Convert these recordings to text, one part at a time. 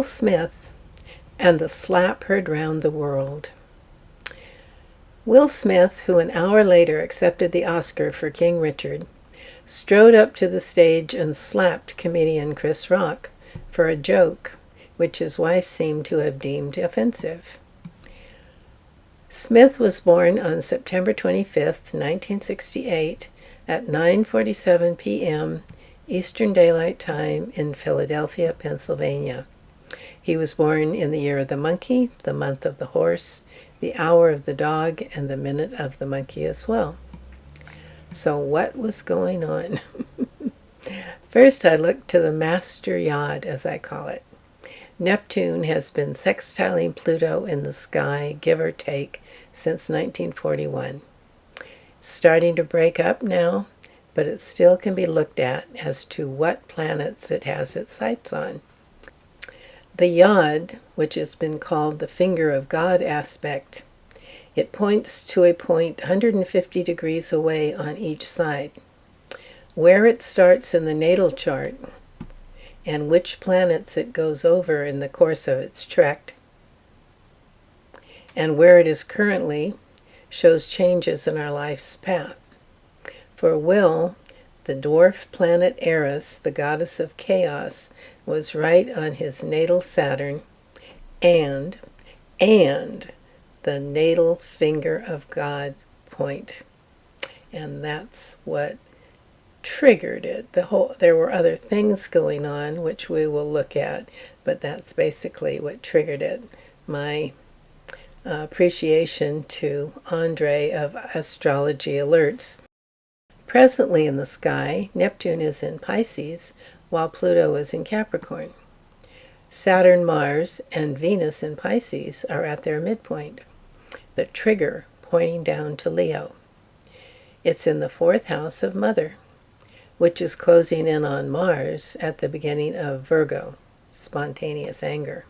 Smith and the slap heard round the world. Will Smith, who an hour later accepted the Oscar for King Richard, strode up to the stage and slapped comedian Chris Rock for a joke which his wife seemed to have deemed offensive. Smith was born on September 25, 1968, at 9:47 p.m. Eastern Daylight Time in Philadelphia, Pennsylvania. He was born in the year of the monkey, the month of the horse, the hour of the dog, and the minute of the monkey as well. So what was going on? First, I looked to the master yod, as I call it. Neptune has been sextiling Pluto in the sky, give or take, since 1941. It's starting to break up now, but it still can be looked at as to what planets it has its sights on. The yod, which has been called the finger of God aspect, it points to a point 150 degrees away on each side. Where it starts in the natal chart and which planets it goes over in the course of its trek, and where it is currently, shows changes in our life's path. For Will, the dwarf planet Eris, the goddess of chaos, was right on his natal Saturn and the natal finger of God point. And that's what triggered it. There were other things going on which we will look at, but that's basically what triggered it. My appreciation to Andre of Astrology Alerts. Presently in the sky, Neptune is in Pisces, while Pluto is in Capricorn. Saturn, Mars, and Venus in Pisces are at their midpoint, the trigger pointing down to Leo. It's in the 4th house of Mother, which is closing in on Mars at the beginning of Virgo, spontaneous anger.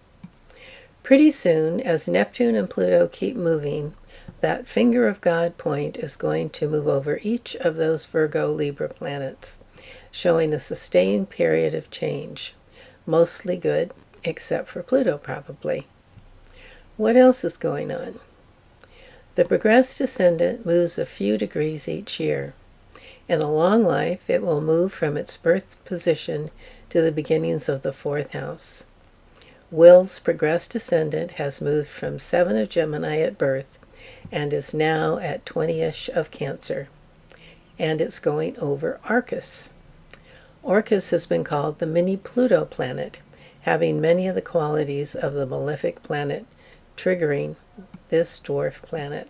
Pretty soon, as Neptune and Pluto keep moving, that finger of God point is going to move over each of those Virgo Libra planets, showing a sustained period of change, mostly good, except for Pluto probably. What else is going on? The progressed descendant moves a few degrees each year. In a long life, it will move from its birth position to the beginnings of the 4th house. Will's progressed descendant has moved from 7 of Gemini at birth and is now at 20-ish of Cancer, and it's going over Arcus. Orcus has been called the mini Pluto planet, having many of the qualities of the malefic planet, triggering this dwarf planet.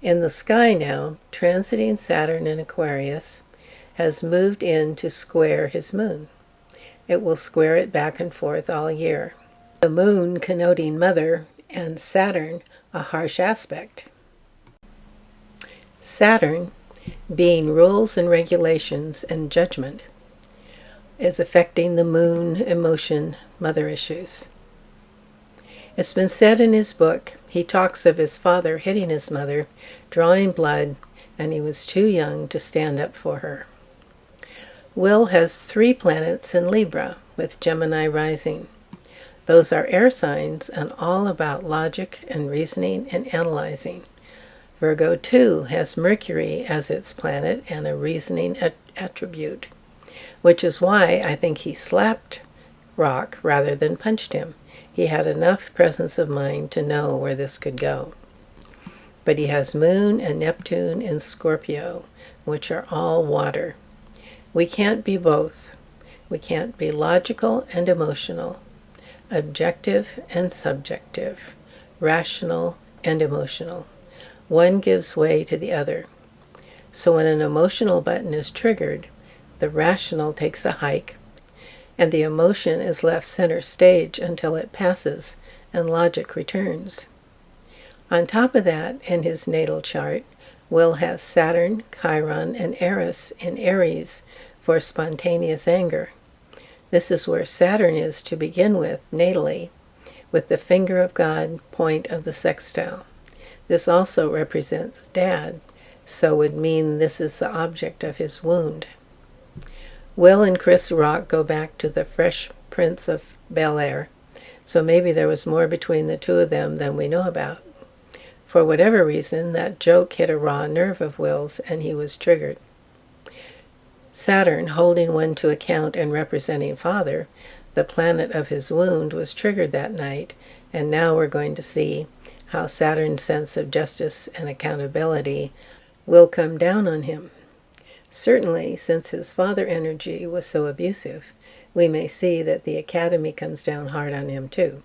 In the sky now, transiting Saturn in Aquarius, has moved in to square his moon. It will square it back and forth all year. The moon connoting Mother, and Saturn a harsh aspect. Saturn, being rules and regulations and judgment, is affecting the moon, emotion, mother issues. It's been said in his book, he talks of his father hitting his mother, drawing blood, and he was too young to stand up for her. Will has 3 planets in Libra, with Gemini rising. Those are air signs and all about logic and reasoning and analyzing. Virgo too has Mercury as its planet and a reasoning attribute, which is why I think he slapped Rock rather than punched him. He had enough presence of mind to know where this could go. But he has Moon and Neptune in Scorpio, which are all water. We can't be both. We can't be logical and emotional, objective and subjective, rational and emotional. One gives way to the other. So when an emotional button is triggered, the rational takes a hike, and the emotion is left center stage until it passes and logic returns. On top of that, in his natal chart, Will has Saturn, Chiron, and Eris in Aries for spontaneous anger. This is where Saturn is to begin with, natally, with the finger of God point of the sextile. This also represents Dad, so would mean this is the object of his wound. Will and Chris Rock go back to the Fresh Prince of Bel Air, so maybe there was more between the two of them than we know about. For whatever reason, that joke hit a raw nerve of Will's, and he was triggered. Saturn, holding one to account and representing Father, the planet of his wound, was triggered that night, and now we're going to see how Saturn's sense of justice and accountability will come down on him. Certainly, since his father energy was so abusive, we may see that the Academy comes down hard on him too.